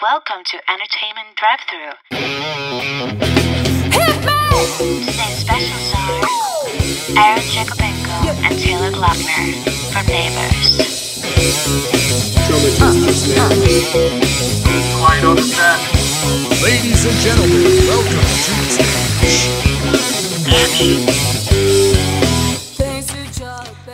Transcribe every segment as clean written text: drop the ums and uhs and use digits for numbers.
Welcome to Entertainment Drive-Thru. Today's special stars, Jakubenko and Taylor Glockner from Neighbours. Quiet on the set. Ladies and gentlemen, welcome to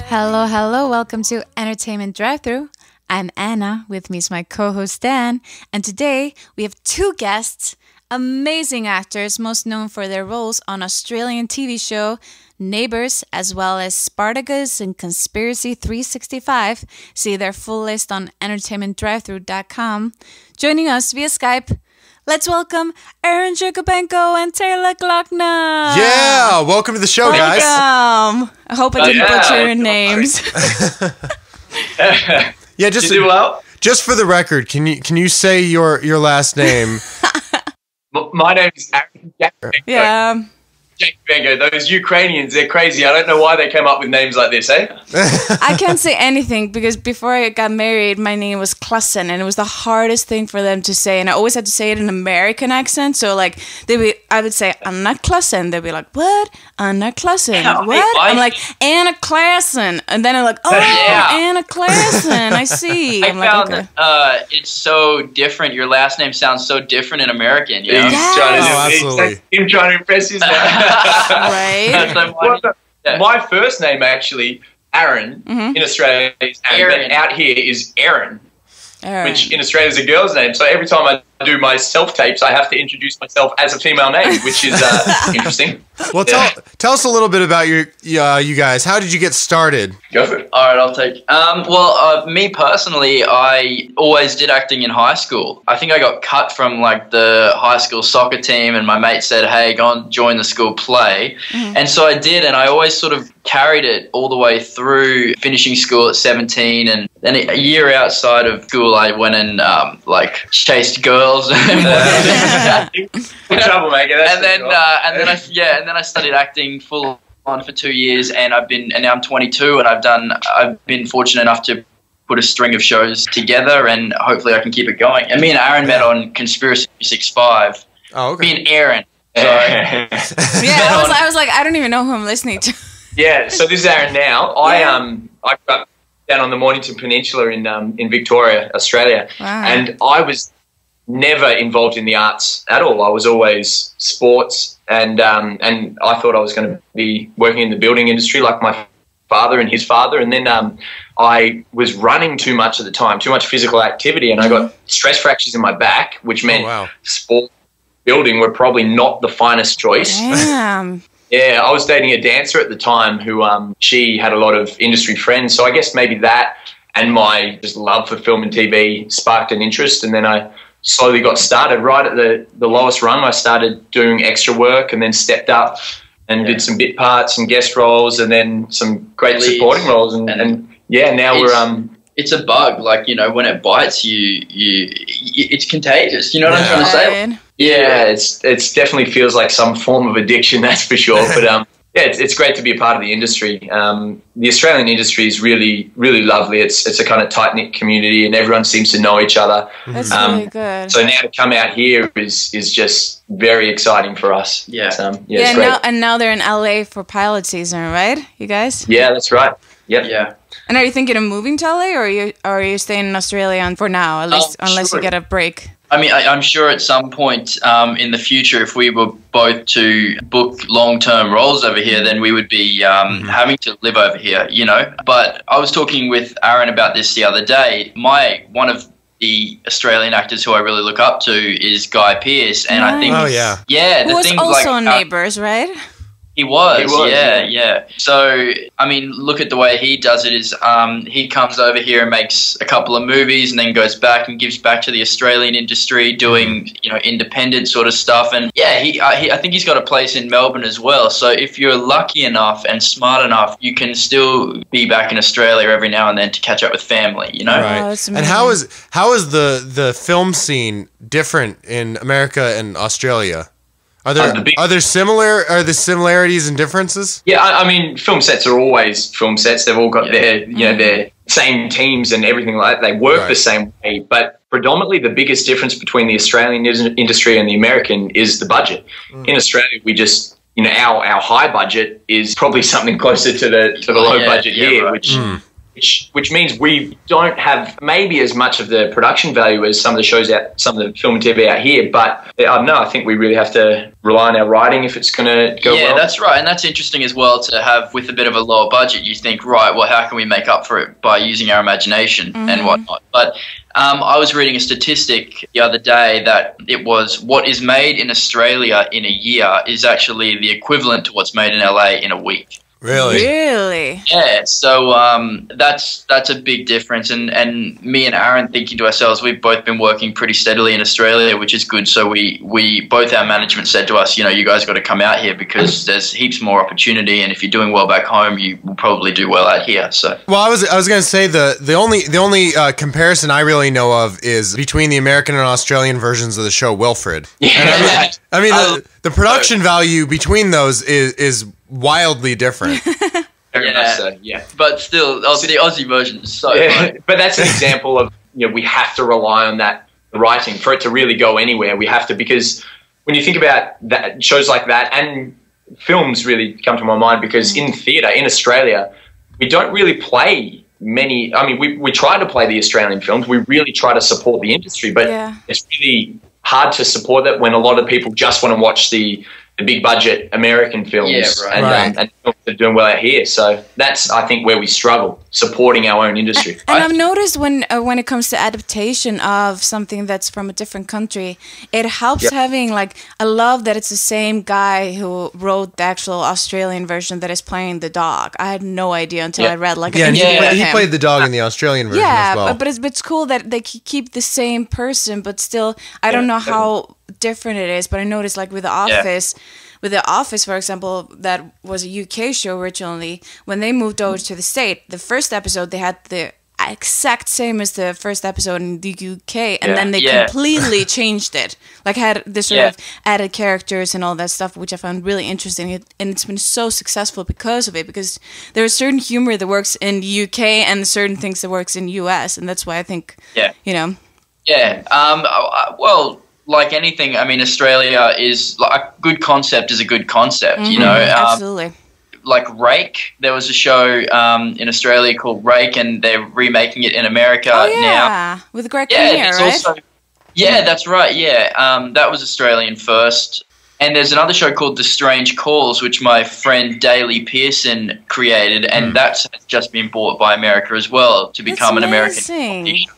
Hello, welcome to Entertainment Drive-Thru. I'm Anna, with me is my co-host Dan, and today we have two guests, amazing actors most known for their roles on Australian TV show Neighbours, as well as Spartacus and Conspiracy 365. See their full list on entertainmentdrivethru.com. Joining us via Skype, let's welcome Jakubenko and Taylor Glockner. Yeah, welcome to the show, guys. Welcome. I hope I didn't butcher your names. Yeah, You do well. just for the record, can you say your last name? My name is Aaron Jakubenko. Yeah. Jakubenko. Those Ukrainians, they're crazy. I don't know why they came up with names like this, eh? I can't say anything because before I got married, my name was Klassen, and it was the hardest thing for them to say, and I always had to say it in an American accent. So like I would say Anna Klassen, they'd be like, "What? Anna Klassen? Yeah, what?" I'm like, "Anna Klassen," and then I'm like, "Oh, Yeah. Anna Klassen. I see." I'm like, found okay. that it's so different. Your last name sounds so different in American. You know? He's Yes. trying to Oh, absolutely. him trying to impress his Right? So My first name, actually, Aaron, in Australia is Aaron, but out here is Erin, All right. which in Australia is a girl's name. So every time I do my self-tapes, I have to introduce myself as a female name, which is interesting. Well, tell us a little bit about you guys. How did you get started? Go for it. All right, I'll take. Me personally, I always did acting in high school. I think I got cut from like the high school soccer team, and my mate said, "Hey, go and join the school play," and so I did, and I always sort of carried it all the way through finishing school at 17, and then a year outside of school, I went and chased girls. Troublemaker. That's and then I studied acting full on for 2 years, and now I'm 22, and I've been fortunate enough to put a string of shows together, and hopefully I can keep it going. And me and Aaron met on Conspiracy 365. Oh, okay. Me and Aaron. So, Yeah, I was like, I don't even know who I'm listening to. Yeah, so this is Aaron now. I grew up down on the Mornington Peninsula in Victoria, Australia, Wow. and I was never involved in the arts at all. I was always sports, and I thought I was going to be working in the building industry like my father and his father. And then I was running too much at the time, too much physical activity, and I got stress fractures in my back, which meant sport, building were probably not the finest choice. Damn. Yeah, I was dating a dancer at the time who she had a lot of industry friends. So I guess maybe that and my just love for film and TV sparked an interest. And then I slowly got started right at the lowest rung. I started doing extra work and then stepped up and did some bit parts and guest roles and then some great Leads. supporting roles. And now we're... it's a bug. Like, you know, when it bites you, it's contagious. You know what I'm trying to say? Right. Yeah, it's definitely feels like some form of addiction, that's for sure. But it's great to be a part of the industry. The Australian industry is really, really lovely. It's a kind of tight-knit community, and everyone seems to know each other. That's really good. So now to come out here is just very exciting for us. Yeah. It's great. Now they're in LA for pilot season, right? You guys? Yeah, that's right. Yep. Yeah. And are you thinking of moving to LA, or are you staying in Australia for now, at least unless you get a break? I mean, I'm sure at some point in the future, if we were both to book long-term roles over here, then we would be having to live over here, you know. But I was talking with Aaron about this the other day. One of the Australian actors who I really look up to is Guy Pearce, and I think, Who was also on Neighbours, right? He was, yeah. yeah. So, I mean, look at the way he does it is he comes over here and makes a couple of movies and then goes back and gives back to the Australian industry doing, you know, independent sort of stuff. And, yeah, I think he's got a place in Melbourne as well. So if you're lucky enough and smart enough, you can still be back in Australia every now and then to catch up with family, you know? Right. Oh, that's And amazing. how is the film scene different in America and Australia? Are there similarities and differences? Yeah, I mean, film sets are always film sets. They've all got their same teams and everything like that. They work the same way, but predominantly the biggest difference between the Australian industry and the American is the budget. In Australia, we just, you know, our high budget is probably something closer to the low budget here, right. which means we don't have maybe as much of the production value as some of the shows out, some of the film and TV out here. But I think we really have to rely on our writing if it's going to go well. Yeah, that's right. And that's interesting as well to have with a bit of a lower budget. You think, right, well, how can we make up for it by using our imagination and whatnot? But I was reading a statistic the other day that it was what is made in Australia in a year is actually the equivalent to what's made in LA in a week. Really? Yeah, so that's a big difference. And me and Aaron thinking to ourselves, we've both been working pretty steadily in Australia, which is good. So we both our management said to us, you know, you guys got to come out here because there's heaps more opportunity, and if you're doing well back home, you will probably do well out here. So well, I was going to say the only comparison I really know of is between the American and Australian versions of the show Wilfred. Yeah. I mean the production value between those is wildly different. Very much so, yeah. But still, the Aussie version is so fun. But that's an example of, you know, we have to rely on that writing for it to really go anywhere. We have to, because when you think about that, shows like that, and films really come to my mind, because in theatre, in Australia, we don't really play many. I mean, we try to play the Australian films. We really try to support the industry, but it's really hard to support that when a lot of people just want to watch the big budget American films and films that are doing well out here. So that's, I think, where we struggle, supporting our own industry. And I've noticed when it comes to adaptation of something that's from a different country, it helps having, like, I love that it's the same guy who wrote the actual Australian version that is playing the dog. I had no idea until I read like he played the dog in the Australian version as well. but it's cool that they keep the same person, but still, I don't know how different it is, but I noticed, like, with The Office, for example, that was a UK show originally. When they moved over to the States, the first episode, they had the exact same as the first episode in the UK, and then they completely changed it. Like, had this sort of added characters and all that stuff, which I found really interesting. And it's been so successful because of it, because there is certain humor that works in the UK and certain things that works in the US, and that's why I think, you know. Yeah. Well, like anything, I mean, Australia is like a good concept is a good concept, you know. Absolutely. Like Rake, there was a show in Australia called Rake, and they're remaking it in America now. With Greg Kinnear, right? Also, that's right. Yeah, that was Australian first. And there's another show called The Strange Calls, which my friend Daley Pearson created, and that's just been bought by America as well to become an American competition.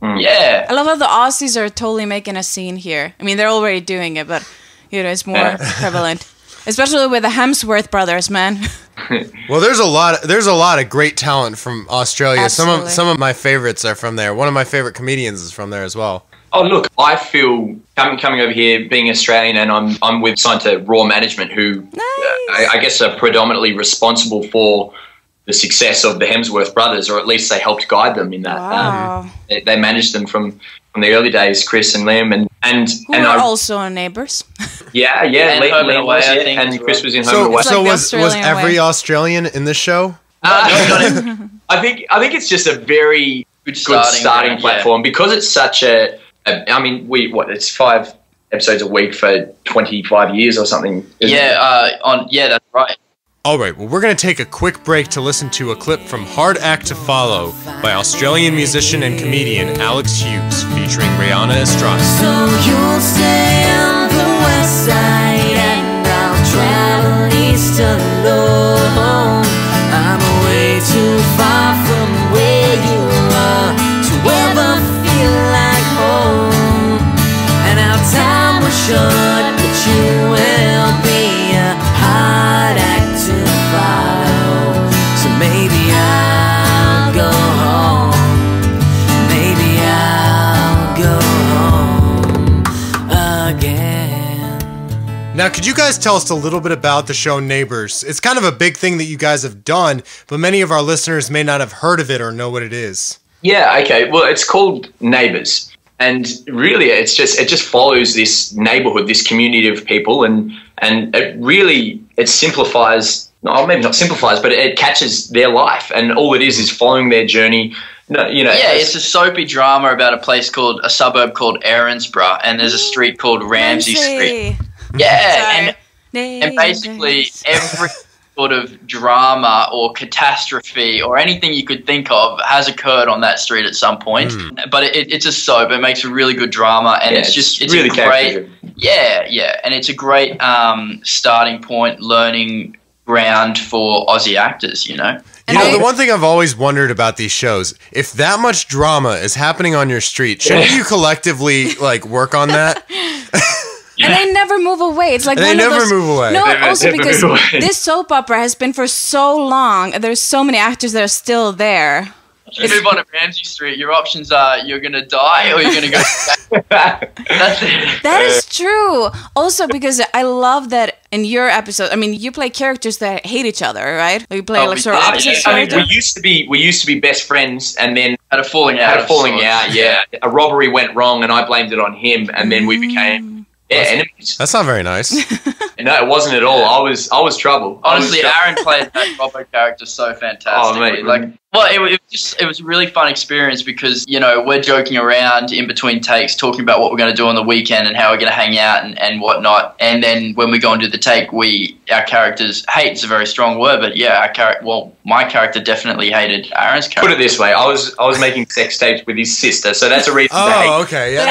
Yeah. I love how the Aussies are totally making a scene here. I mean, they're already doing it, but, you know, it's more prevalent. Especially with the Hemsworth brothers, man. Well, there's a lot of great talent from Australia. Absolutely. Some of my favorites are from there. One of my favorite comedians is from there as well. Oh, look, I feel coming over here, being Australian, and I'm signed to Raw Management, who I guess are predominantly responsible for the success of the Hemsworth brothers, or at least they helped guide them in that. Wow. They managed them from the early days, Chris and Liam, and are also on Neighbours. Yeah, and Liam was, and Chris was in Home and Away. So was every Australian in this show? I think it's just a very good starting platform, because it's such I mean, it's 5 episodes a week for 25 years or something. That's right. All right, well, we're going to take a quick break to listen to a clip from Hard Act to Follow by Australian musician and comedian Alex Hughes, featuring Rihanna Estrada. So you'll stay on the west side and I'll travel east alone. I'm way too far from where you are to ever feel like home. And our time was short, but you will be a hard act to follow. So maybe I'll go home. Maybe I'll go home again. Now, could you guys tell us a little bit about the show Neighbours? It's kind of a big thing that you guys have done, but many of our listeners may not have heard of it or know what it is. Yeah, okay. Well, it's called Neighbours. And really, it just follows this neighborhood, this community of people, and it simplifies. No, maybe not simplifies, but it catches their life, and all it is following their journey No, you know. Yeah, it's a soapy drama about a suburb called Erinsborough, and there's a street called Ramsey Street. Yeah, and basically every sort of drama or catastrophe or anything you could think of has occurred on that street at some point. But it's a soap. It makes a really good drama, and it's really great. Yeah, and it's a great starting point, learning ground for Aussie actors. You know. You know, the one thing I've always wondered about these shows, if that much drama is happening on your street, shouldn't you collectively like work on that? And they never move away. It's like they never move away. No, also because this soap opera has been for so long, and there's so many actors that are still there. If you move on to Ramsey Street, your options are you're going to die or you're going to go back. That's it. That is true. Also, because I love that in your episode, I mean, you play characters that hate each other, right? You play like sort of opposite characters. I mean, we used to be best friends, and then had a falling out. Yeah, a robbery went wrong, and I blamed it on him, and then we became enemies. That's not very nice. No, it wasn't at all. I was trouble. Honestly, Aaron played that Robbo character so fantastically. Oh, mate. It was a really fun experience because, you know, we're joking around in between takes, talking about what we're going to do on the weekend and how we're going to hang out and whatnot. And then when we go and do the take, our characters, hate's a very strong word, but yeah, my character definitely hated Aaron's character. Put it this way, I was making sex tapes with his sister, so that's a reason to hate. Oh, okay. Yeah.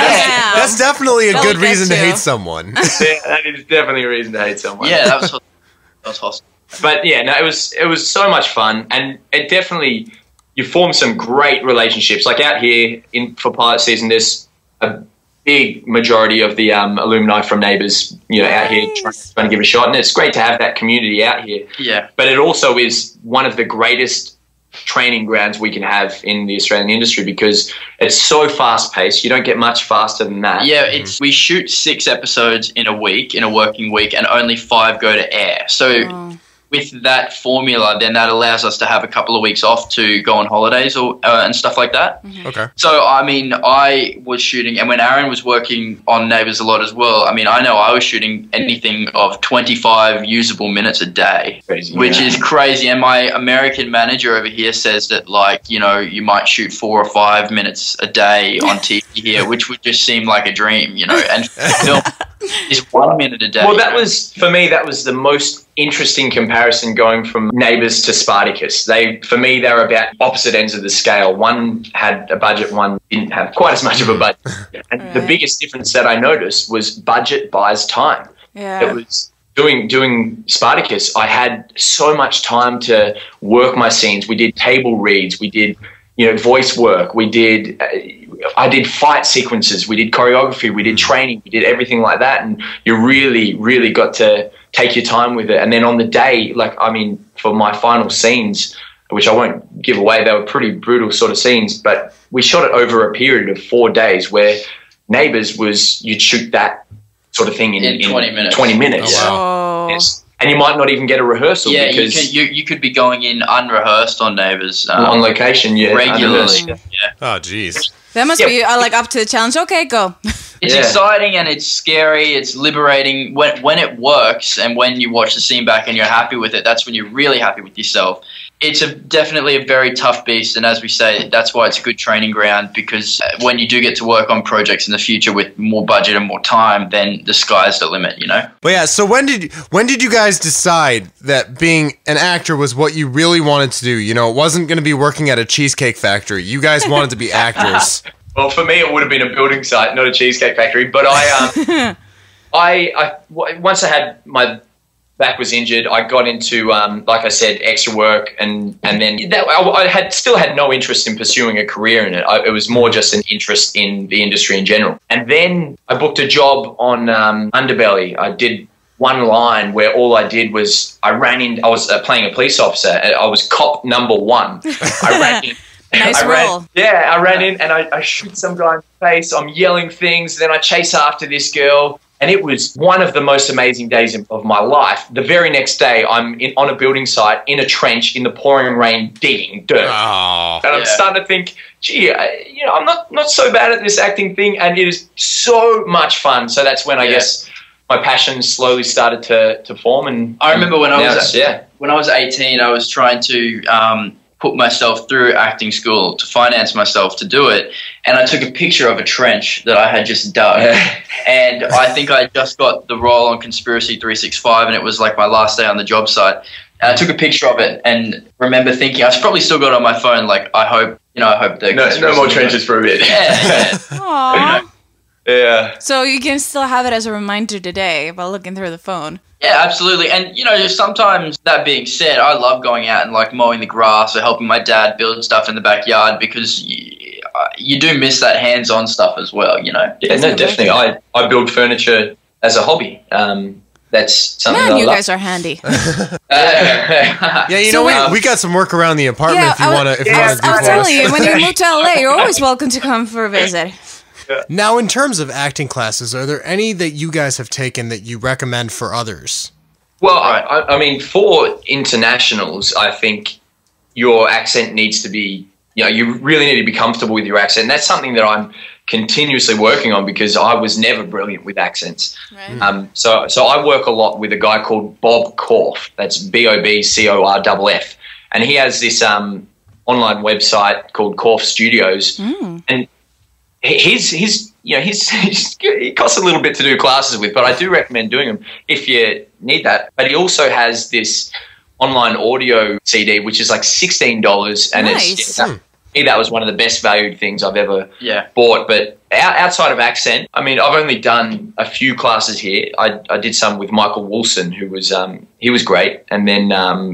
That's definitely a good reason to hate someone. Yeah, that is definitely a reason to hate someone. Yeah, that was hostile. But yeah, no, it was so much fun, and it definitely, you form some great relationships. Like out here for pilot season, there's a big majority of the alumni from Neighbours, you know, out here trying to give it a shot, and it's great to have that community out here. Yeah. But it also is one of the greatest training grounds we can have in the Australian industry because it's so fast paced. You don't get much faster than that. Yeah, we shoot 6 episodes in a working week, and only 5 go to air. So with that formula, then that allows us to have a couple of weeks off to go on holidays and stuff like that. Okay. So, I mean, I was shooting, and when Aaron was working on Neighbours a lot as well, I mean, I know I was shooting anything of 25 usable minutes a day, which is crazy. And my American manager over here says that, like, you know, you might shoot 4 or 5 minutes a day on TV here, which would just seem like a dream, you know, and film is 1 minute a day. Well, that was, for me, that was the most interesting comparison going from Neighbours to Spartacus. For me, they were about opposite ends of the scale. One had a budget, one didn't have quite as much of a budget. And the biggest difference that I noticed was budget buys time. Yeah. It was doing Spartacus, I had so much time to work my scenes. We did table reads, we did, you know, voice work, I did fight sequences, we did choreography, we did training, we did everything like that, and you really, really got to take your time with it. And then on the day, like, I mean, for my final scenes, which I won't give away, they were pretty brutal sort of scenes, but we shot it over a period of 4 days where Neighbours was, you'd shoot that sort of thing in 20 minutes. 20 minutes. Oh, wow. Yes. And you might not even get a rehearsal. Yeah, because you could be going in unrehearsed on Neighbours. On location, yeah. Regularly. Yeah. Oh, jeez. That must be like up to the challenge. Okay, go. It's exciting and it's scary. It's liberating. When it works and when you watch the scene back and you're happy with it, that's when you're really happy with yourself. It's definitely a very tough beast, and as we say, that's why it's a good training ground, because when you do get to work on projects in the future with more budget and more time, then the sky's the limit, you know? But yeah, so when did you guys decide that being an actor was what you really wanted to do? You know, it wasn't going to be working at a cheesecake factory. You guys wanted to be actors. Well, for me, it would have been a building site, not a cheesecake factory. But once I had my back was injured, I got into, like I said, extra work, and then I still had no interest in pursuing a career in it. It was more just an interest in the industry in general. And then I booked a job on Underbelly. I did one line where all I did was I was playing a police officer. I was cop number 1. I ran in. Nice role. I ran in and I shoot some guy in the face. I'm yelling things. Then I chase after this girl. And it was one of the most amazing days of my life. The very next day, I'm on a building site, in a trench, in the pouring rain, digging dirt. Oh, and I'm starting to think, gee, I'm not so bad at this acting thing, and it is so much fun. So that's when I guess my passion slowly started to form. And I remember when I was 18, I was trying to put myself through acting school to finance myself to do it. And I took a picture of a trench that I had just dug. And I think I just got the role on Conspiracy 365, and it was like my last day on the job site. And I took a picture of it and remember thinking, I've probably still got it on my phone, like, I hope the... No more trenches for a bit. Yeah. Aww. Yeah. So you can still have it as a reminder today by looking through the phone. Yeah, absolutely. And, sometimes, that being said, I love going out and, like, mowing the grass or helping my dad build stuff in the backyard because you do miss that hands-on stuff as well, Yeah, no, definitely. I build furniture as a hobby. That's something Man, that I you love. guys are handy. Yeah, we got some work around the apartment if you want to do I was for us. telling you, when you move to LA, you're always welcome to come for a visit. Now, in terms of acting classes, are there any that you guys have taken that you recommend for others? Well, I mean, for internationals, I think your accent needs to be, you really need to be comfortable with your accent. That's something that I'm continuously working on because I was never brilliant with accents. Right. So I work a lot with a guy called Bob Korff. That's BobCorff. And he has this online website called Korff Studios. And he costs a little bit to do classes with, but I do recommend doing them if you need that. But he also has this online audio CD, which is like $16, and nice. that was one of the best valued things I've ever bought. But outside of accent, I mean, I've only done a few classes here. I did some with Michael Wilson, who was he was great, and then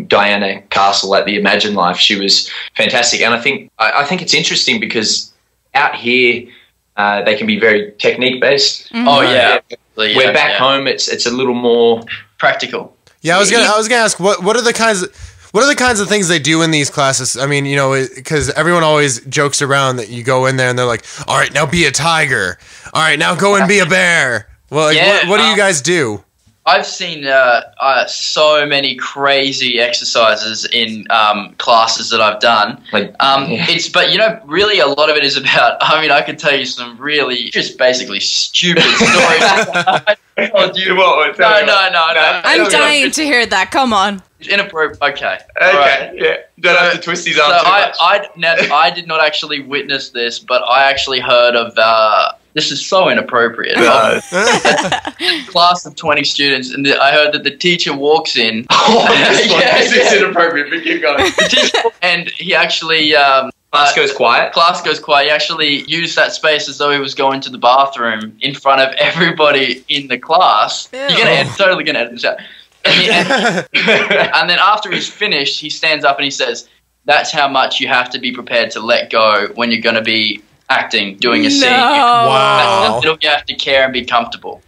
Diana Castle at the Imagine Life. She was fantastic, and I think it's interesting because out here. They can be very technique based. Mm-hmm. Oh yeah, where back home it's a little more practical. Yeah, I was gonna ask what are the kinds of things they do in these classes? I mean, because everyone always jokes around that you go in there and they're like, "All right, now be a tiger. All right, now go and be a bear." Well, what do you guys do? I've seen so many crazy exercises in classes that I've done. But really a lot of it is about. I mean, I could tell you some really just basically stupid stories. No. I'm dying to hear that. Come on. Inappropriate. Okay. Right. Yeah. Don't have to twist his arm too much. I did not actually witness this, but I actually heard of. This is so inappropriate. Class of 20 students, and I heard that the teacher walks in. This is inappropriate, but keep going. And he actually... Class goes quiet? Class goes quiet. He actually used that space as though he was going to the bathroom in front of everybody in the class. Ew. You're totally going to edit this out. And then after he's finished, he stands up and he says, "That's how much you have to be prepared to let go when you're going to be acting, doing a scene. Wow. You have to care and be comfortable."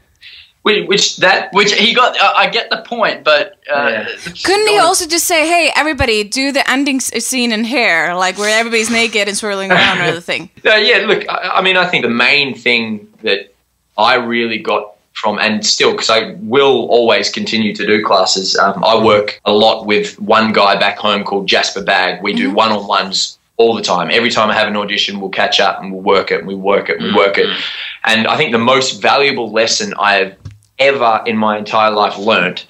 Which he got. I get the point, but couldn't he also just say, "Hey, everybody, do the ending scene in here, like where everybody's naked and swirling around or the thing"? Yeah. Look, I mean, I think the main thing that I really got from, and still, because I will always continue to do classes. I work a lot with one guy back home called Jasper Bagg. We do one-on-ones all the time. Every time I have an audition, we'll catch up and we'll work it and we work it and we work it. And I think the most valuable lesson I have ever in my entire life learned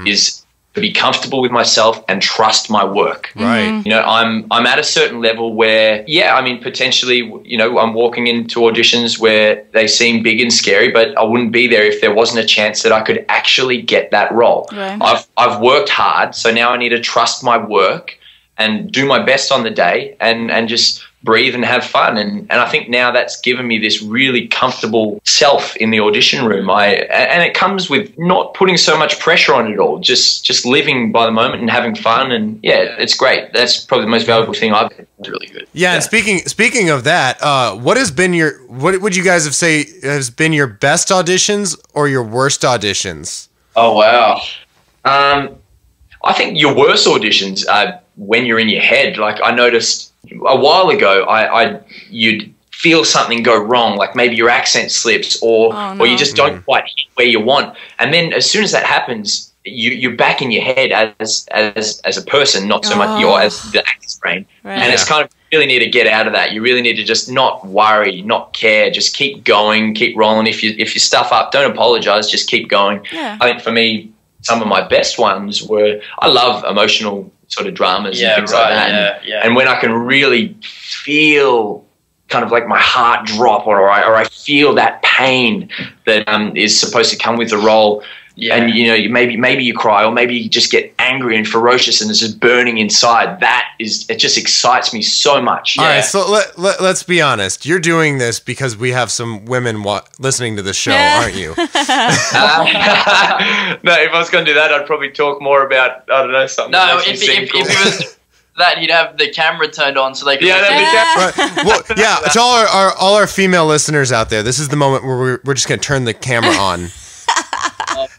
is to be comfortable with myself and trust my work. Right. I'm at a certain level where, I mean, potentially, I'm walking into auditions where they seem big and scary, but I wouldn't be there if there wasn't a chance that I could actually get that role. Right. I've worked hard, so now I need to trust my work and do my best on the day and just breathe and have fun. And I think now that's given me this really comfortable self in the audition room. And it comes with not putting so much pressure on it all, just living by the moment and having fun. And it's great. That's probably the most valuable thing I've done. It's really good. Yeah, and speaking of that, what would you guys say has been your best auditions or your worst auditions? Oh, wow. I think your worst auditions are when you're in your head. Like I noticed a while ago, you'd feel something go wrong, like maybe your accent slips or you just don't quite hit where you want. And then as soon as that happens, you're back in your head as a person, not so much as the actor's brain. Right. And it's kind of, you really need to get out of that. You really need to just not worry, not care, just keep going, keep rolling. If you stuff up, don't apologize, just keep going. Yeah. I think for me, some of my best ones were, I love emotional sort of dramas and things like that. And when I can really feel kind of like my heart drop, or I feel that pain that is supposed to come with the role. Yeah. And maybe you cry, or maybe you just get angry and ferocious, and it's just burning inside. It just excites me so much. All right, so let's be honest. You're doing this because we have some women listening to the show, aren't you? No, if I was going to do that, I'd probably talk more about, I don't know, something. No, if it was that, he'd have the camera turned on so they could. Right. Well, to all our female listeners out there, this is the moment where we're just going to turn the camera on.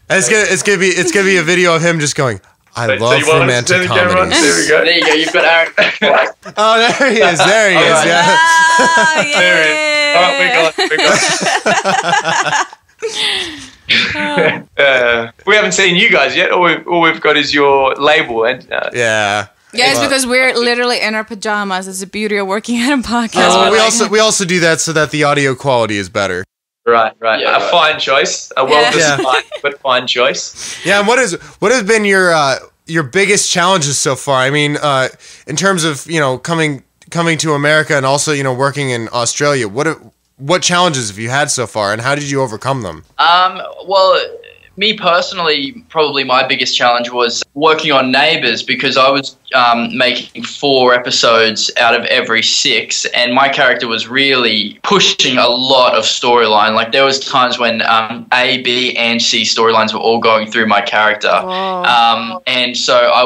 It's gonna be a video of him just going, I love romantic comedies. There we go. There you go. You've got Aaron. Oh, there he is. There he is. Right. Yeah. Oh, There he is. All right, we got. We haven't seen you guys yet. All we've got is your label. And Yeah. Yeah, it's because we're literally in our pajamas. It's the beauty of working at a podcast. We also do that so that the audio quality is better. Right. A fine choice. A well-designed but fine choice. Yeah, and what has been your biggest challenges so far? I mean, in terms of coming to America and also working in Australia, what challenges have you had so far, and how did you overcome them? Well, me personally, probably my biggest challenge was working on Neighbours, because I was making 4 episodes out of every 6, and my character was really pushing a lot of storyline. Like, there was times when A, B, and C storylines were all going through my character. And so I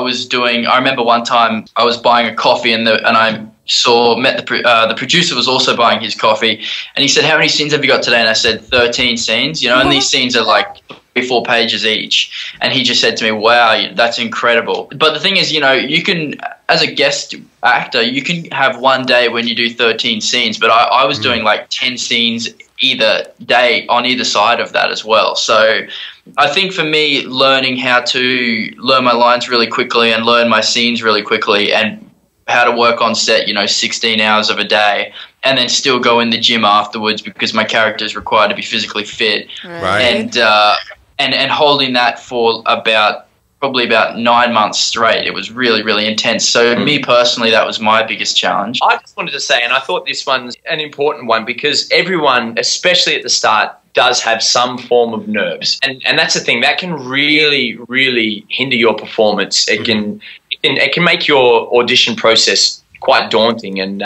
remember one time I was buying a coffee and I met the producer was also buying his coffee, and he said, "How many scenes have you got today?" And I said, 13 scenes, and these scenes are like 4 pages each. And he just said to me, "Wow, that's incredible." But the thing is, you can, as a guest actor, you can have one day when you do 13 scenes, but I was doing like 10 scenes either day on either side of that as well. So I think for me, learning how to learn my lines really quickly and learn my scenes really quickly, and how to work on set, 16 hours of a day, and then still go in the gym afterwards because my character is required to be physically fit. Right. And holding that for probably about 9 months straight. It was really, really intense. So me personally, that was my biggest challenge. I just wanted to say, and I thought this one's an important one, because everyone, especially at the start, does have some form of nerves. And that's the thing. That can really, really hinder your performance. It can make your audition process quite daunting, and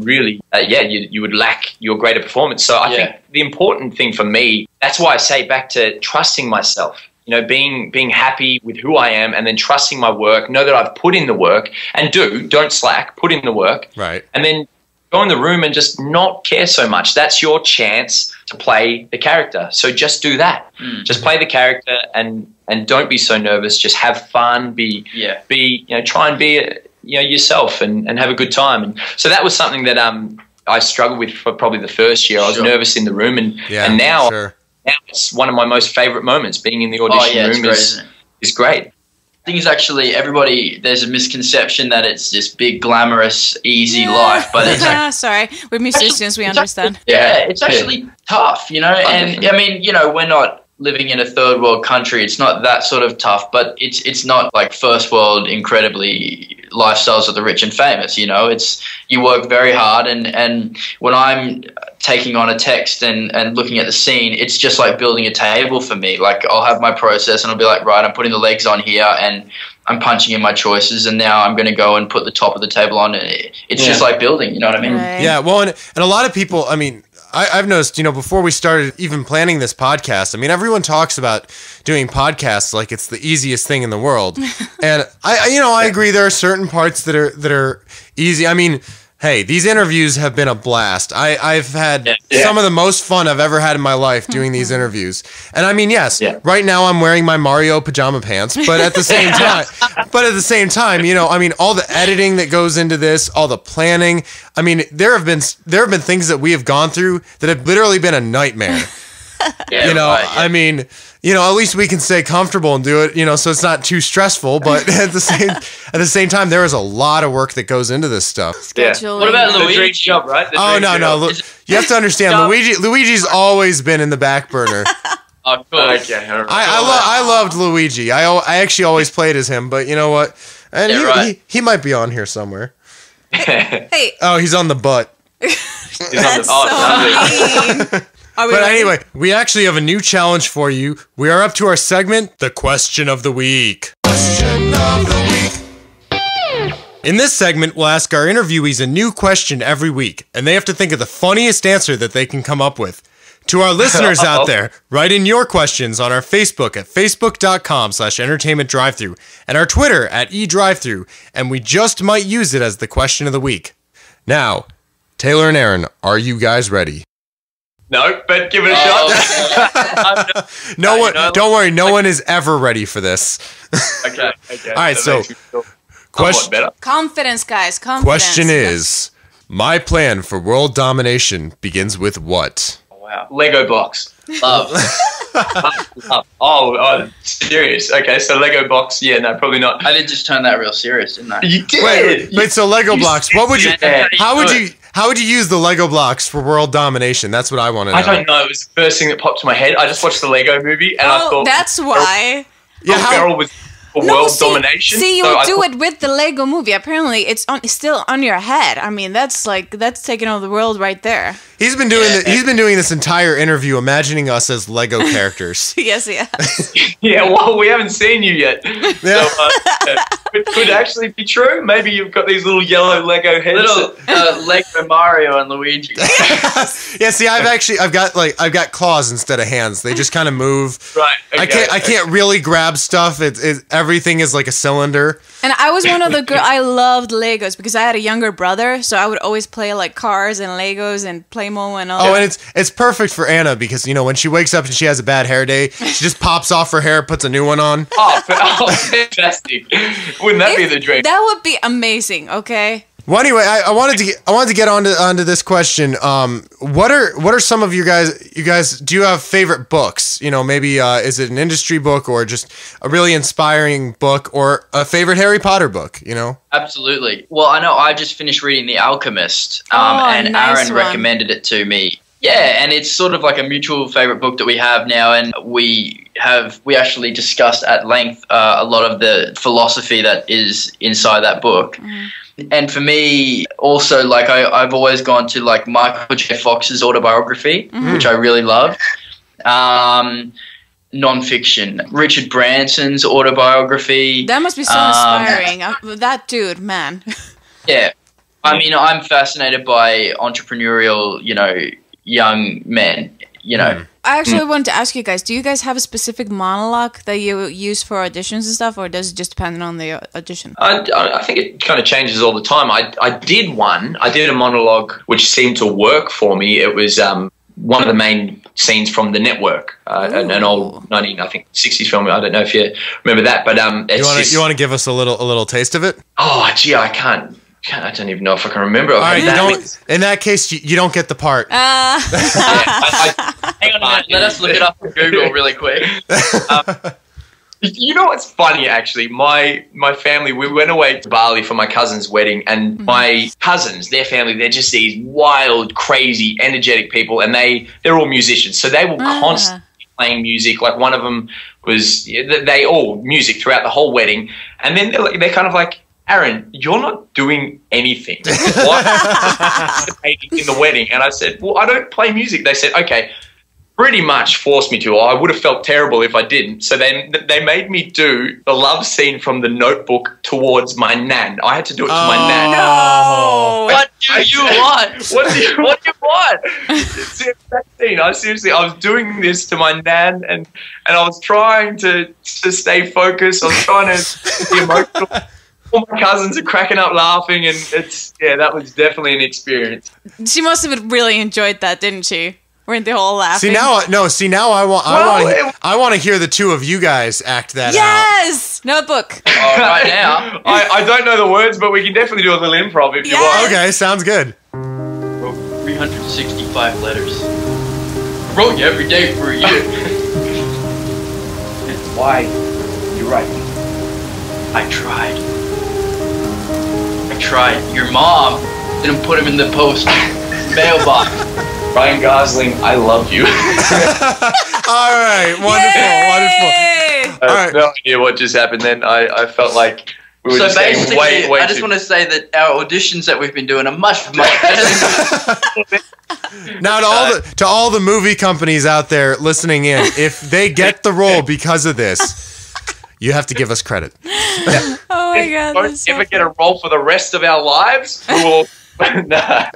really, you would lack your greater performance. So I think the important thing for me, that's why I say back to trusting myself, being happy with who I am, and then trusting my work, know that I've put in the work, and don't slack, put in the work. Right. And then go in the room and just not care so much. That's your chance to play the character. So just do that. Just play the character, and don't be so nervous. Just have fun, try and be yourself, and have a good time. And so that was something that I struggled with for probably the first year. I was nervous in the room, and now it's one of my most favorite moments. Being in the audition room is great. I think it's actually, there's a misconception that it's this big, glamorous, easy life, but it's sorry, we're musicians, we understand. It's actually tough, and I mean, we're not living in a third world country. It's not that sort of tough, but it's not like first world incredibly lifestyles of the rich and famous. It's, you work very hard, and when I'm taking on a text and looking at the scene, it's just like building a table for me. Like, I'll have my process, and I'll be like, right, I'm putting the legs on here, and I'm punching in my choices, and now I'm going to go and put the top of the table on. It's just like building, you know what I mean? Right. Yeah, well, and a lot of people, I mean, I've noticed, before we started even planning this podcast, I mean, everyone talks about doing podcasts like it's the easiest thing in the world. And I agree, there are certain parts that are easy. I mean, hey, these interviews have been a blast. I've had some of the most fun I've ever had in my life doing these interviews. And I mean, right now I'm wearing my Mario pajama pants, but at the same time, all the editing that goes into this, all the planning. I mean, there have been things that we have gone through that have literally been a nightmare. I mean, at least we can stay comfortable and do it, so it's not too stressful. But at the same time, there is a lot of work that goes into this stuff. Scheduling. What about The Luigi? dream job, right? No. You have to understand, Luigi's always been in the back burner. Oh, cool. Okay. All right. I loved Luigi. I actually always played as him, but you know what? And Yeah, right. he might be on here somewhere. Hey, Oh, he's on the butt. that's so mean. Are we But ready? anyway, we actually have a new challenge for you. We are up to our segment, the question of the week. Question of the week. In this segment, we'll ask our interviewees a new question every week, and they have to think of the funniest answer that they can come up with. To our listeners out there, write in your questions on our Facebook at facebook.com/entertainmentdrivethru and our Twitter at edrivethru, and we just might use it as the question of the week. Now, Taylor and Aaron, are you guys ready? No, but give it a shot. Don't worry, no one is ever ready for this. Okay. All right, That so makes me feel question- somewhat better. Confidence, guys. Confidence. Question is, my plan for world domination begins with what? Wow. Lego blocks. Love. Oh, serious. Okay, so Lego blocks. Yeah, no, probably not. I did just turn that real serious, didn't I? You did. Wait, so Lego blocks. What would you? Yeah. How would you use the Lego blocks for world domination? That's what I want to know. I don't know. It was the first thing that popped to my head. I just watched the Lego movie, and I Oh, thought that's why. Will Ferrell was for world domination. See, you so I do thought- it with the Lego movie. Apparently, it's still on your head. I mean, that's taking over the world right there. He's been doing this entire interview imagining us as Lego characters. Yes. Yeah, well, we haven't seen you yet. Yeah. So, it could actually be true. Maybe you've got these little yellow Lego heads. Little Lego Mario and Luigi. Yeah, see, I've got claws instead of hands. They just kind of move. Right. Okay, I can't really grab stuff. Everything is like a cylinder. And I was one of the girls. I loved Legos because I had a younger brother, so I would always play like cars and Legos and Playmo and all. Oh, that. and it's perfect for Anna because when she wakes up and she has a bad hair day, she just pops off her hair, puts a new one on. Oh, fantastic! Wouldn't that be the dream? That would be amazing. Okay. Well, anyway, I wanted to get onto this question. What are some of you guys? Do you have favorite books? Maybe is it an industry book or just a really inspiring book or a favorite Harry Potter book? Absolutely. Well, I know I just finished reading The Alchemist, and nice Aaron one. recommended it to me. Yeah, and it's sort of like a mutual favorite book that we have now, and we actually discussed at length a lot of the philosophy that is inside that book. And for me, also, like I've always gone to like Michael J. Fox's autobiography, which I really love. Non-fiction, Richard Branson's autobiography. That must be so inspiring. That dude, man. Yeah, I mean, I'm fascinated by entrepreneurial, young men. I actually wanted to ask you guys, do you guys have a specific monologue that you use for auditions and stuff, or does it just depend on the audition? I think it kind of changes all the time. I did a monologue which seemed to work for me. It was one of the main scenes from The Network, an old 60s film. I don't know if you remember that, but You want to give us a little taste of it? Oh, gee, I can't. I don't even know if I can remember. All right, in that case, you don't get the part. Hang on a minute, let us look it up on Google really quick. You know what's funny, actually? My family, we went away to Bali for my cousin's wedding, and my cousins, their family, they're just these wild, crazy, energetic people, and they're all musicians, so they will constantly playing music. Like one of them was, they all music throughout the whole wedding, and then they're kind of like, Aaron, you're not doing anything. Why participating in the wedding? And I said, well, I don't play music. They said, okay, pretty much forced me to. I would have felt terrible if I didn't. So then they made me do the love scene from The Notebook towards my nan. I had to do it to my nan. No! What do you want? What do you want? It's the exact scene. I was doing this to my nan, and I was trying to stay focused. I was trying to be emotional. All my cousins are cracking up laughing, and that was definitely an experience. She must have really enjoyed that, didn't she? Weren't they all laughing? Now I want to hear the two of you guys act that out. Yes! Notebook. Oh, right now. I don't know the words, but we can definitely do a little improv if you want. Okay, sounds good. Wrote 365 letters. Wrote you every day for a year. Why? You're right. I tried. Your mom didn't put him in the post mailbox. Ryan Gosling, I love you. All right, wonderful. I All have right. no idea what just happened then. I felt like we were So just getting basically, way I just too... want to say that our auditions that we've been doing are much better. Now to all the movie companies out there listening in, if they get the role because of this, you have to give us credit. Oh my god. Don't that's so ever get a role for the rest of our lives. We will... Nah.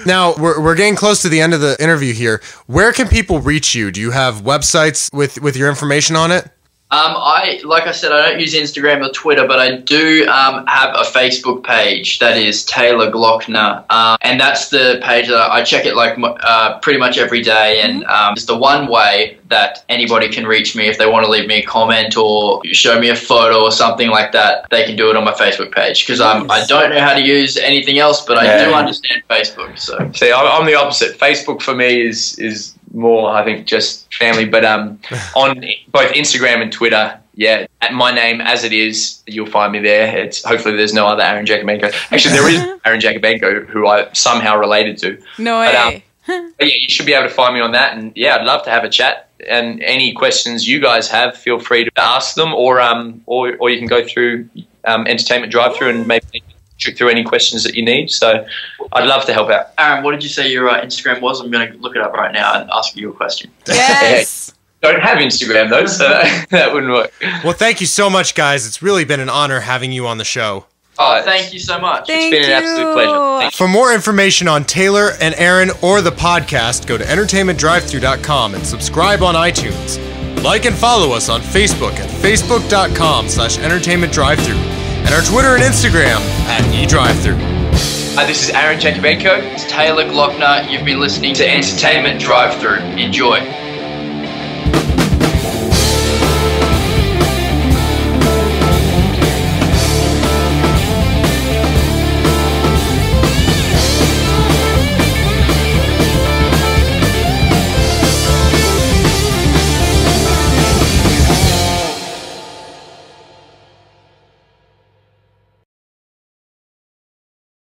Now, we're getting close to the end of the interview here. Where can people reach you? Do you have websites with your information on it? Like I said, I don't use Instagram or Twitter, but I do have a Facebook page that is Taylor Glockner, and that's the page that I check it like pretty much every day, and it's the one way that anybody can reach me if they want to leave me a comment or show me a photo or something like that. They can do it on my Facebook page because I don't know how to use anything else, but I do understand Facebook. So See, I'm the opposite. Facebook for me is more, I think, just family. But on both Instagram and Twitter, yeah, at my name as it is, you'll find me there. It's hopefully there's no other Aaron Jakubenko. Actually, there is Aaron Jakubenko who I somehow related to. No way. But yeah, you should be able to find me on that. And yeah, I'd love to have a chat. And any questions you guys have, feel free to ask them, or you can go through Entertainment Drive-Thru and maybe trick through any questions that you need. So I'd love to help out. Aaron, what did you say your Instagram was? I'm going to look it up right now and ask you a question. Yes. Don't have Instagram though, so that wouldn't work. Well, thank you so much, guys. It's really been an honor having you on the show. Oh, thank you so much. Thank It's been an absolute pleasure. Thank you. For more information on Taylor and Aaron or the podcast, go to entertainmentdrivethru.com and subscribe on iTunes. Like and follow us on Facebook at facebook.com/entertainmentdrivethru and our Twitter and Instagram at edrivethru. This is Aaron Jakubenko. It's Taylor Glockner. You've been listening to Entertainment Drive-Thru. Enjoy.